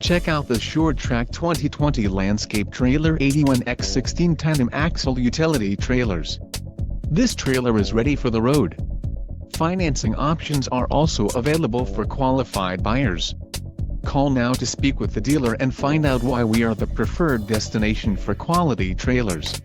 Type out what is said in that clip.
Check out the Sure-Trac 2020 Landscape Trailer 81X16 Tandem Axle Utility Trailers. This trailer is ready for the road. Financing options are also available for qualified buyers. Call now to speak with the dealer and find out why we are the preferred destination for quality trailers.